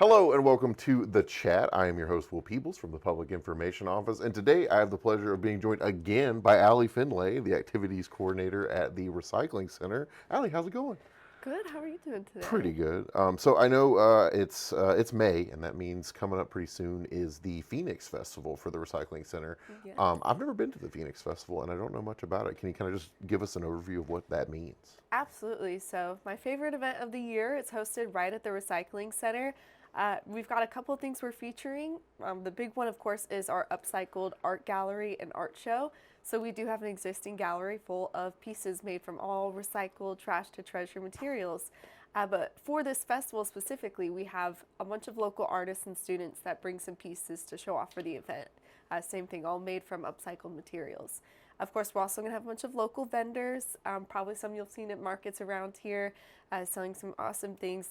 Hello and welcome to The Chat. I am your host, Will Peebles from the Public Information Office, and today I have the pleasure of being joined again by Allie Finlay, the Activities Coordinator at the Recycling Center. Allie, how's it going? Good. How are you doing Pretty today? good. So I know it's May, and that means coming up pretty soon is the Phoenix Festival for the Recycling Center. Yes. I've never been to the Phoenix Festival, and I don't know much about it. Can you kind of just give us an overview of what that means? Absolutely. So, my favorite event of the year, it's hosted right at the Recycling Center. We've got a couple of things we're featuring. The big one, of course, is our upcycled art gallery and art show. So, we do have an existing gallery full of pieces made from all recycled trash to treasure materials. But for this festival specifically, we have a bunch of local artists and students that bring some pieces to show off for the event. Same thing, all made from upcycled materials. Of course, we're also going to have a bunch of local vendors, probably some you've seen at markets around here, selling some awesome things,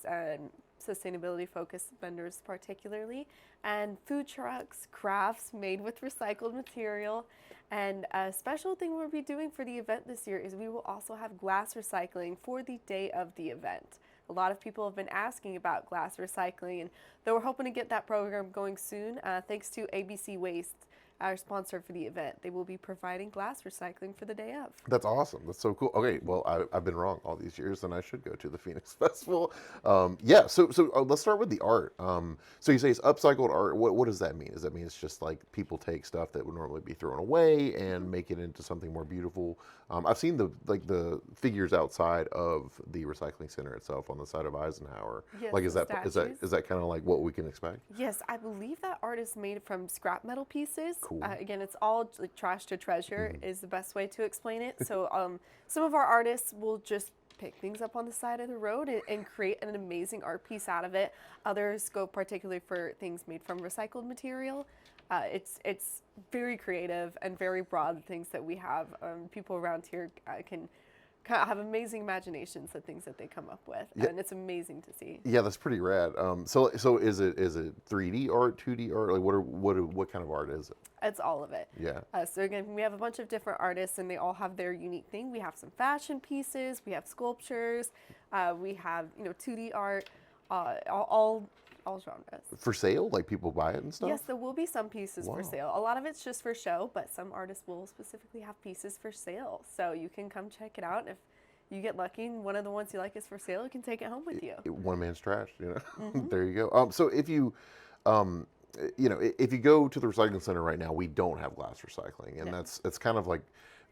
sustainability focused vendors particularly, and food trucks, crafts made with recycled material. And a special thing we'll be doing for the event this year is we will also have glass recycling for the day of the event. A lot of people have been asking about glass recycling, and though we're hoping to get that program going soon, thanks to ABC Waste, our sponsor for the event. They will be providing glass recycling for the day of. That's awesome. That's so cool. Okay, well, I've been wrong all these years, and I should go to the Phoenix Festival. Yeah, so let's start with the art. So you say it's upcycled art. What does that mean? Does that mean it's just like people take stuff that would normally be thrown away and make it into something more beautiful? I've seen the figures outside of the recycling center itself on the side of Eisenhower. Yes, Like, the statues. is that kind of like what we can expect? Yes, I believe that art is made from scrap metal pieces. Cool. Again, it's all like trash to treasure Mhm. is the best way to explain it. So some of our artists will just pick things up on the side of the road and create an amazing art piece out of it. Others go particularly for things made from recycled material. It's very creative and very broad. The things that we have, people around here can kind of have amazing imaginations of things that they come up with, Yeah, and it's amazing to see. yeah, that's pretty rad. So is it 3D art, 2D art? Like what kind of art is it? It's all of it. Yeah. So again, we have a bunch of different artists, and they all have their unique thing. We have some fashion pieces, we have sculptures, we have 2D art, all genres. For sale? Like people buy it and stuff? Yes, there will be some pieces for Wow. sale. A lot of it's just for show, but some artists will specifically have pieces for sale. So you can come check it out. If you get lucky and one of the ones you like is for sale, you can take it home with you. One man's trash, you know. Hmm. There you go. So um, if you go to the recycling center right now, we don't have glass recycling, and No. that's kind of like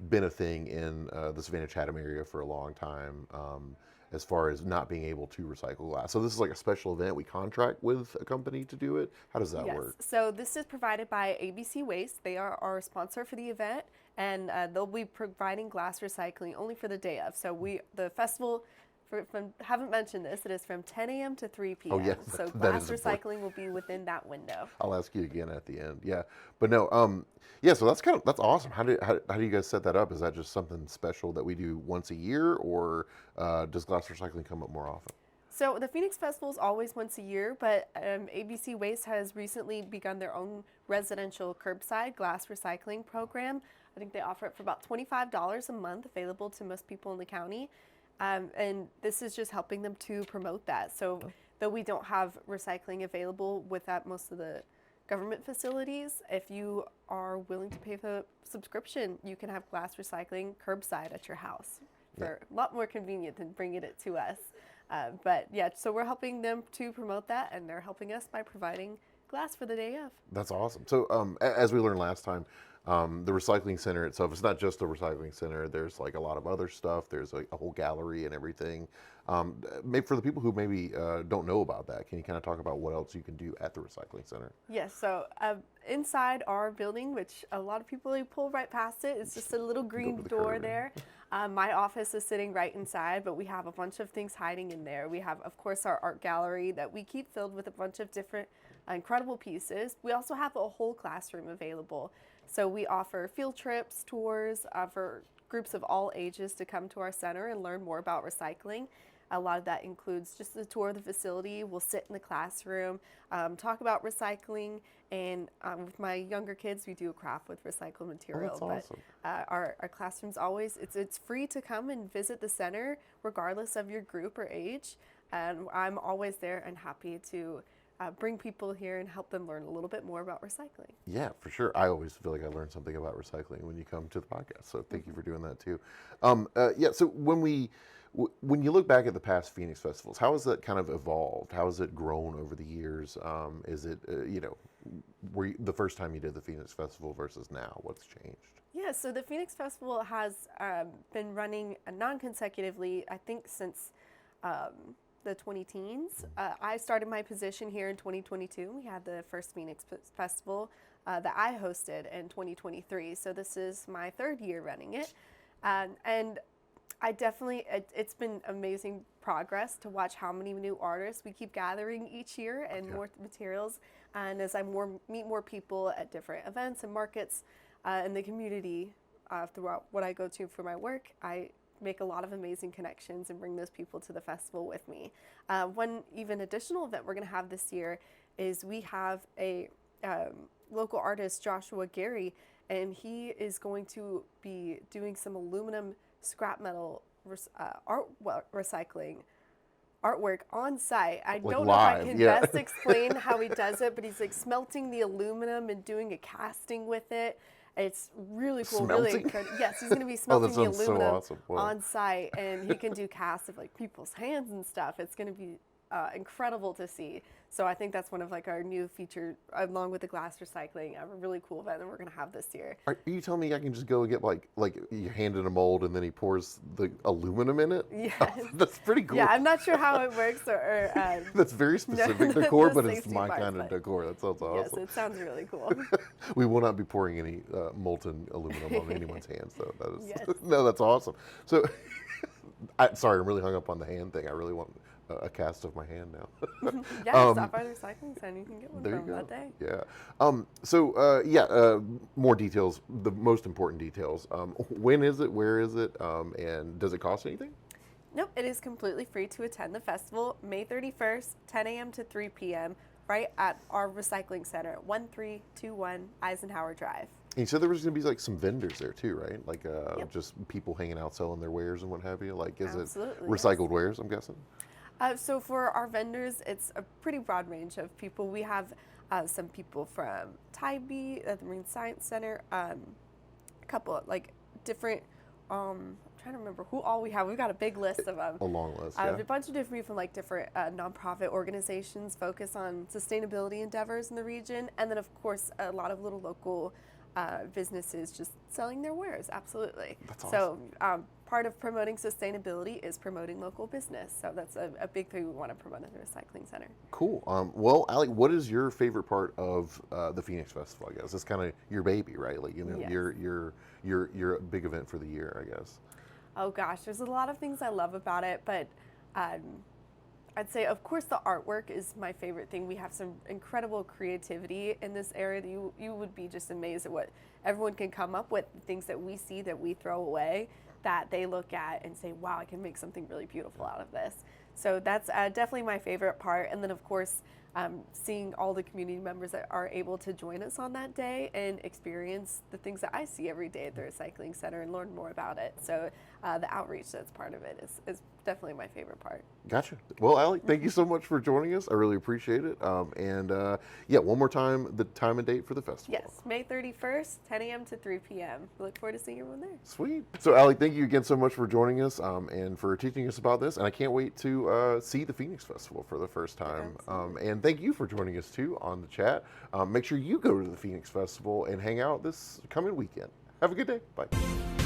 been a thing in the Savannah Chatham area for a long time. As far as not being able to recycle glass. So this is like a special event. We contract with a company to do it. How does that Yes. work? So this is provided by ABC Waste. They are our sponsor for the event, and they'll be providing glass recycling only for the day of. So the festival, haven't mentioned this, it is from 10 a.m. to 3 Oh p.m. yes, So that glass is important. recycling will be within that window. I'll ask you again at the end. Yeah, but no. Yeah. So that's awesome. How do you guys set that up? Is that just something special that we do once a year, or does glass recycling come up more often? So the Phoenix Festival is always once a year, but ABC Waste has recently begun their own residential curbside glass recycling program. I think they offer it for about $25 a month, available to most people in the county. And this is just helping them to promote that. So though we don't have recycling available at most of the government facilities, if you are willing to pay for the subscription, you can have glass recycling curbside at your house Yeah. for a lot more convenient than bringing it to us. But yeah, so we're helping them to promote that, and they're helping us by providing glass for the day of. That's awesome. So, as we learned last time, the recycling center itself, it's not just a recycling center. There's like a lot of other stuff. There's like a whole gallery and everything. Maybe for the people who maybe don't know about that, can you kind of talk about what else you can do at the recycling center? Yes, so inside our building, which a lot of people you pull right past it, it's just a little Go green to the door curb. there. My office is sitting right inside, but we have a bunch of things hiding in there. We have, of course, our art gallery that we keep filled with a bunch of different incredible pieces. We also have a whole classroom available. So we offer field trips, tours for groups of all ages to come to our center and learn more about recycling. A lot of that includes just a tour of the facility. We'll sit in the classroom, talk about recycling, and with my younger kids, we do a craft with recycled material. Oh, that's awesome. But our classrooms always, it's free to come and visit the center, regardless of your group or age. And I'm always there and happy to bring people here and help them learn a little bit more about recycling. Yeah, for sure. I always feel like I learn something about recycling when you come to the podcast. So thank you for doing that too. Yeah. So when you look back at the past Phoenix festivals, how has that kind of evolved? How has it grown over the years? Is it the first time you did the Phoenix Festival versus now? What's changed? Yeah, so the Phoenix Festival has been running non-consecutively, I think, since the 20-teens. I started my position here in 2022. We had the first Phoenix Festival that I hosted in 2023. So this is my third year running it. And I definitely, it's been amazing progress to watch how many new artists we keep gathering each year and more materials. And as I meet more people at different events and markets in the community throughout what I go to for my work, I make a lot of amazing connections and bring those people to the festival with me. One even additional event we're going to have this year is we have a local artist, Joshua Gary, and he is going to be doing some aluminum scrap metal recycling artwork on site. I don't know if I can best explain how he does it, but he's like smelting the aluminum and doing a casting with it. It's really cool. Smelting? Really incredible. Yes, he's going to be smelting the aluminum so awesome. on site, and he can do casts of like people's hands and stuff. It's going to be incredible to see. So I think that's one of like our new feature, along with the glass recycling, a really cool event that we're going to have this year. Are you telling me I can just go and get like you hand in a mold and then he pours the aluminum in it? Yeah, That's pretty cool. Yeah, I'm not sure how it works or that's very specific decor, but it's my kind of decor. That sounds awesome. Yes, it sounds really cool. We will not be pouring any molten aluminum on anyone's hands, though. That is Yes. no, that's awesome. So, sorry, I'm really hung up on the hand thing. I really want a cast of my hand now. Yeah, stop by the recycling center. You can get one There you from go. that day. Yeah. More details. The most important details. When is it? Where is it? And does it cost anything? Nope, it is completely free to attend the festival, May 31st, 10 a.m. to 3 p.m., right at our recycling center at 1321 Eisenhower Drive. And you said there was going to be like some vendors there too, right? Like Yep. just people hanging out selling their wares and what have you. Like, is Absolutely, it recycled wares? I'm guessing. So for our vendors, it's a pretty broad range of people. We have some people from Tybee at the Marine Science Center, a couple like different, I'm trying to remember who all we have. We've got a big list of them. A long list, yeah. A bunch of different people from like different nonprofit organizations focus on sustainability endeavors in the region. And then of course, a lot of little local businesses just selling their wares. Absolutely. That's awesome. So part of promoting sustainability is promoting local business. So that's a big thing we want to promote at the recycling center. Cool. Well, Allie, what is your favorite part of the Phoenix Festival? I guess it's kind of your baby, right? Like Yes. your big event for the year, I guess. Oh gosh, there's a lot of things I love about it, but I'd say, of course, the artwork is my favorite thing. We have some incredible creativity in this area. That you would be just amazed at what everyone can come up with, things that we see that we throw away, that they look at and say, wow, I can make something really beautiful out of this. So that's definitely my favorite part. And then, of course, seeing all the community members that are able to join us on that day and experience the things that I see every day at the recycling center and learn more about it. So the outreach that's part of it is definitely my favorite part. Gotcha. Well, Allie, thank you so much for joining us. I really appreciate it. One more time, the time and date for the festival. Yes, May 31st, 10 a.m. to 3 p.m. We look forward to seeing everyone there. Sweet. So, Allie, thank you again so much for joining us and for teaching us about this. And I can't wait to see the Phoenix Festival for the first time. And thank you for joining us, too, on the chat. Make sure you go to the Phoenix Festival and hang out this coming weekend. Have a good day. Bye.